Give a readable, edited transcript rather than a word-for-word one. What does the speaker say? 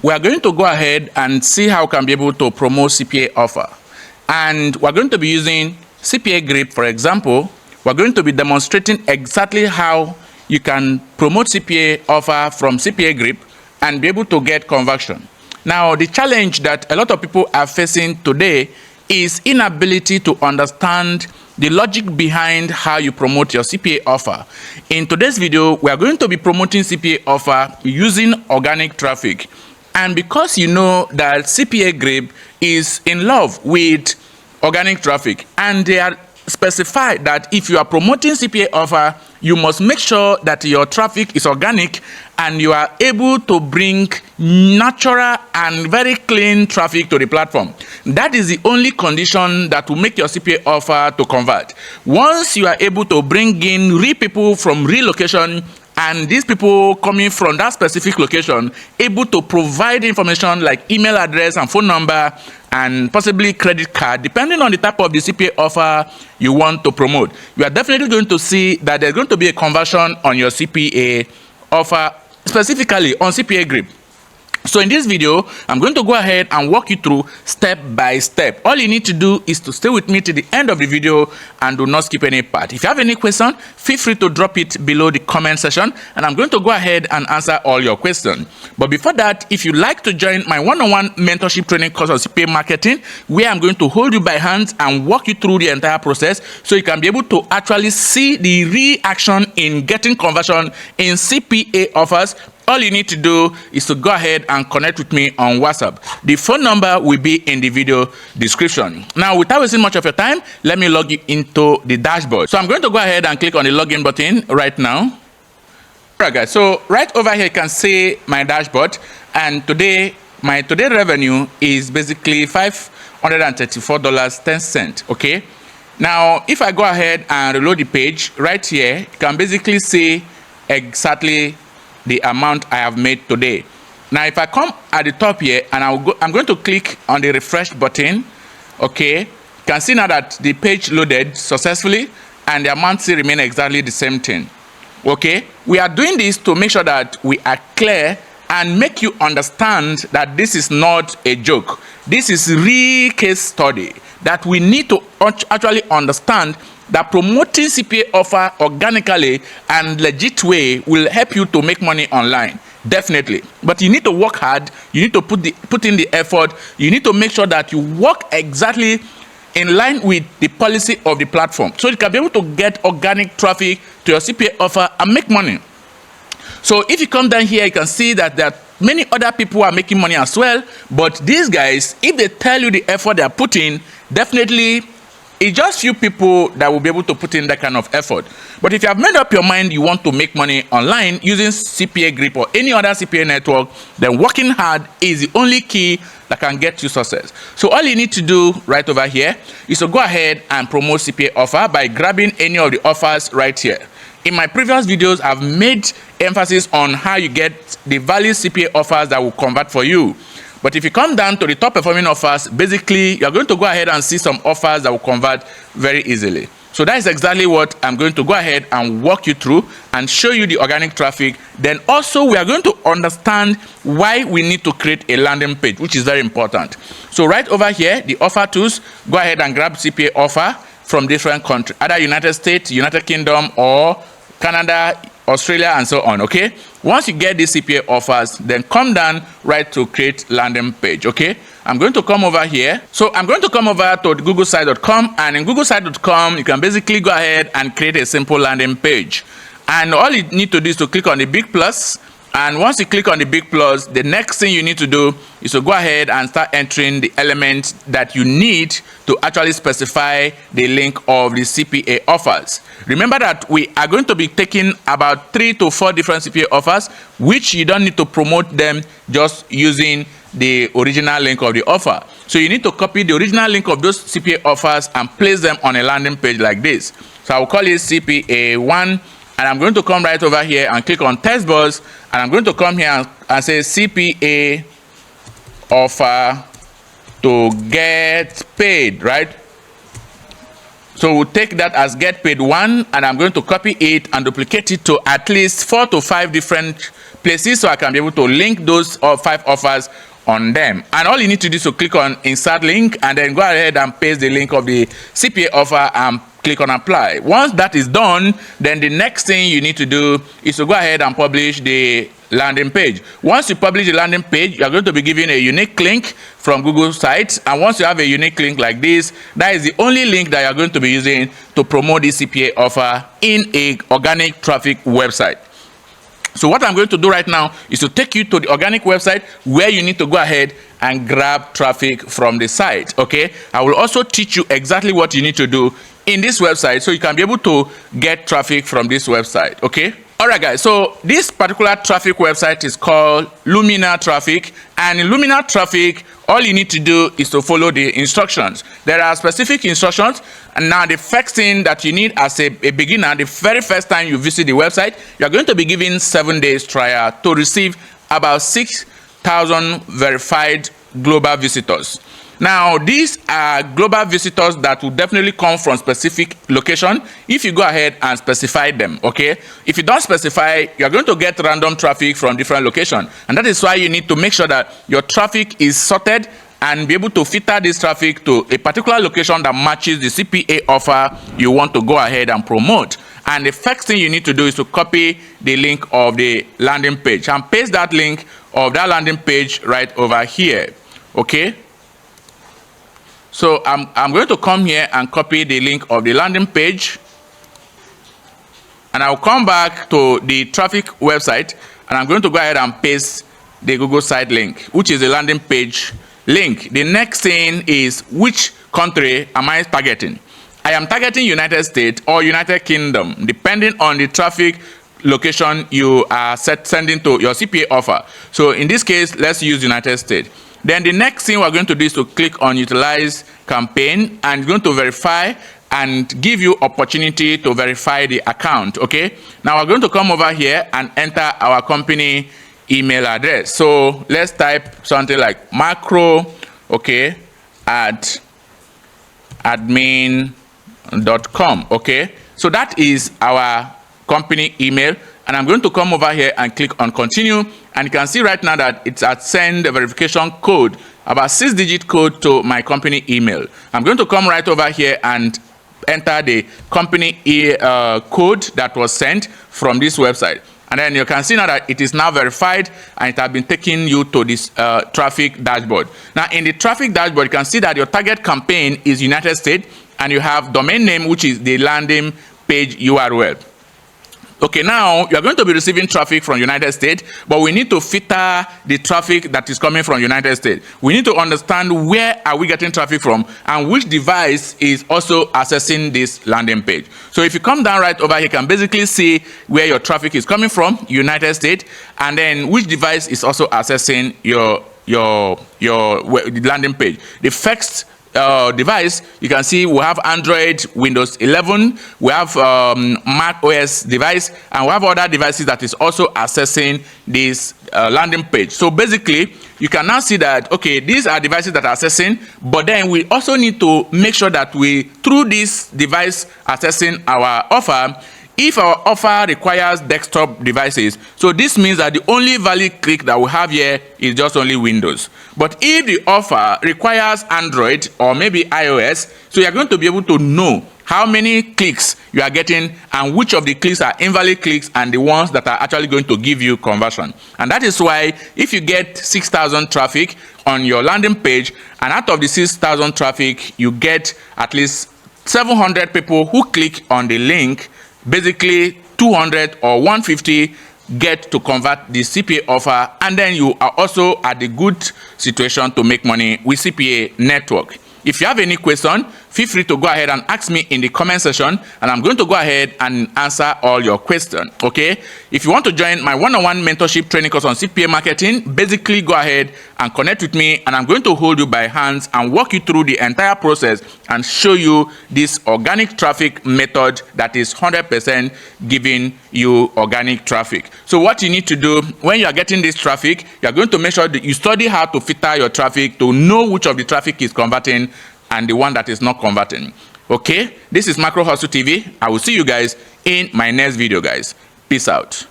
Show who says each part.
Speaker 1: We are going to go ahead and see how we can be able to promote CPA offer. And we're going to be using CPAGrip, for example. We're going to be demonstrating exactly how you can promote CPA offer from CPAGrip and be able to get conversion. Now, the challenge that a lot of people are facing today is inability to understand the logic behind how you promote your CPA offer. In today's video, we are going to be promoting CPA offer using organic traffic. And because you know that CPAGrip is in love with organic traffic, and they are specified that if you are promoting CPA offer, you must make sure that your traffic is organic and you are able to bring natural and very clean traffic to the platform. That is the only condition that will make your CPA offer to convert. Once you are able to bring in real people from real location, and these people coming from that specific location, able to provide information like email address and phone number and possibly credit card, depending on the type of the CPA offer you want to promote, you are definitely going to see that there's going to be a conversion on your CPA offer, specifically on CPAGrip. So in this video, I'm going to go ahead and walk you through step by step. All you need to do is to stay with me to the end of the video and do not skip any part. If you have any question, feel free to drop it below the comment section and I'm going to go ahead and answer all your questions. But before that, if you'd like to join my one-on-one mentorship training course on CPA marketing, where I'm going to hold you by hands and walk you through the entire process so you can be able to actually see the reaction in getting conversion in CPA offers, all you need to do is to go ahead and connect with me on WhatsApp. The phone number will be in the video description. Now, without wasting much of your time, let me log you into the dashboard. So I'm going to go ahead and click on the login button right now. All right, guys. So right over here, you can see my dashboard. And my today revenue is basically $534.10. Okay. Now, if I go ahead and reload the page right here, you can basically see exactly the amount I have made today. Now, if I come at the top here and I'm going to click on the refresh button, okay, you can see now that the page loaded successfully and the amount still remain exactly the same thing. Okay, we are doing this to make sure that we are clear and make you understand that this is not a joke. This is real case study that we need to actually understand that promoting CPA offer organically and legit way will help you to make money online. Definitely. But you need to work hard. You need to put in the effort. You need to make sure that you work exactly in line with the policy of the platform so you can be able to get organic traffic to your CPA offer and make money. So if you come down here, you can see that there are many other people who are making money as well. But these guys, if they tell you the effort they are putting, definitely it's just few people that will be able to put in that kind of effort. But if you have made up your mind you want to make money online using CPAGrip or any other CPA network, then working hard is the only key that can get you success. So all you need to do right over here is to go ahead and promote CPA offer by grabbing any of the offers right here. In my previous videos, I've made emphasis on how you get the valid CPA offers that will convert for you. But if you come down to the top performing offers, basically, you're going to go ahead and see some offers that will convert very easily. So that is exactly what I'm going to go ahead and walk you through and show you the organic traffic. Then also, we are going to understand why we need to create a landing page, which is very important. So right over here, the offer tools, go ahead and grab CPA offer from different countries, either United States, United Kingdom, or Canada, Australia, and so on. Okay, once you get these CPA offers, then come down right to create landing page. Okay, I'm going to come over here. So I'm going to come over to googlesite.com, and in googlesite.com you can basically go ahead and create a simple landing page. And all you need to do is to click on the big plus. And once you click on the big plus, the next thing you need to do is to go ahead and start entering the elements that you need to actually specify the link of the CPA offers. Remember that we are going to be taking about 3 to 4 different CPA offers, which you don't need to promote them just using the original link of the offer. So you need to copy the original link of those CPA offers and place them on a landing page like this. So I will call it CPA1. And I'm going to come right over here and click on test bus, and I'm going to come here and say CPA offer to get paid, right? So we'll take that as get paid 1, and I'm going to copy it and duplicate it to at least 4 to 5 different places so I can be able to link those 5 offers on them. And all you need to do is to click on insert link and then go ahead and paste the link of the CPA offer and click on apply. Once that is done, then the next thing you need to do is to go ahead and publish the landing page. Once you publish the landing page, you are going to be given a unique link from Google Sites, and once you have a unique link like this, that is the only link that you are going to be using to promote the CPA offer in a organic traffic website. So what I'm going to do right now is to take you to the organic website where you need to go ahead and grab traffic from the site, okay? I will also teach you exactly what you need to do in this website so you can be able to get traffic from this website, okay? All right, guys, so this particular traffic website is called Lumina Traffic, and in Lumina Traffic, all you need to do is to follow the instructions. There are specific instructions, and now the first thing that you need as a beginner, the very first time you visit the website, you're going to be given 7 days trial to receive about 6,000 verified global visitors. Now, these are global visitors that will definitely come from specific location if you go ahead and specify them, okay? If you don't specify, you're going to get random traffic from different locations. And that is why you need to make sure that your traffic is sorted and be able to filter this traffic to a particular location that matches the CPA offer you want to go ahead and promote. And the first thing you need to do is to copy the link of the landing page and paste that link of that landing page right over here, okay? So I'm going to come here and copy the link of the landing page, and I'll come back to the traffic website, and I'm going to go ahead and paste the Google site link, which is the landing page link. The next thing is, which country am I targeting? I am targeting United States or United Kingdom, depending on the traffic location you are sending to your CPA offer. So in this case, let's use United States. Then the next thing we're going to do is to click on utilize campaign, and it's going to verify and give you opportunity to verify the account, okay? Now we're going to come over here and enter our company email address. So let's type something like macro, okay, at admin.com, okay? So that is our company email, and I'm going to come over here and click on continue, and you can see right now that it's at send a verification code, about 6-digit code to my company email. I'm going to come right over here and enter the company code that was sent from this website. And then you can see now that it is now verified, and it has been taking you to this traffic dashboard. Now in the traffic dashboard, you can see that your target campaign is United States, and you have domain name, which is the landing page URL. Okay, now you are going to be receiving traffic from United States, but we need to filter the traffic that is coming from United States. We need to understand where are we getting traffic from and which device is also accessing this landing page. So if you come down right over here, you can basically see where your traffic is coming from, United States, and then which device is also accessing your landing page. The first device, you can see we have Android, Windows 11, we have Mac OS device, and we have other devices that is also accessing this landing page. So basically, you can now see that, okay, these are devices that are accessing, but then we also need to make sure that we, through this device accessing our offer, if our offer requires desktop devices, so this means that the only valid click that we have here is just only Windows. But if the offer requires Android or maybe iOS, so you're going to be able to know how many clicks you are getting and which of the clicks are invalid clicks and the ones that are actually going to give you conversion. And that is why if you get 6,000 traffic on your landing page, and out of the 6,000 traffic, you get at least 700 people who click on the link, basically 200 or 150 get to convert the CPA offer, and then you are also at the good situation to make money with CPA network. If you have any question, feel free to go ahead and ask me in the comment section, and I'm going to go ahead and answer all your questions, okay? If you want to join my one-on-one mentorship training course on CPA marketing, basically go ahead and connect with me, and I'm going to hold you by hands and walk you through the entire process and show you this organic traffic method that is 100% giving you organic traffic. So what you need to do when you are getting this traffic, you are going to make sure that you study how to filter your traffic to know which of the traffic is converting and the one that is not converting. Okay, this is Macro Hustle TV. I will see you guys in my next video, guys. Peace out.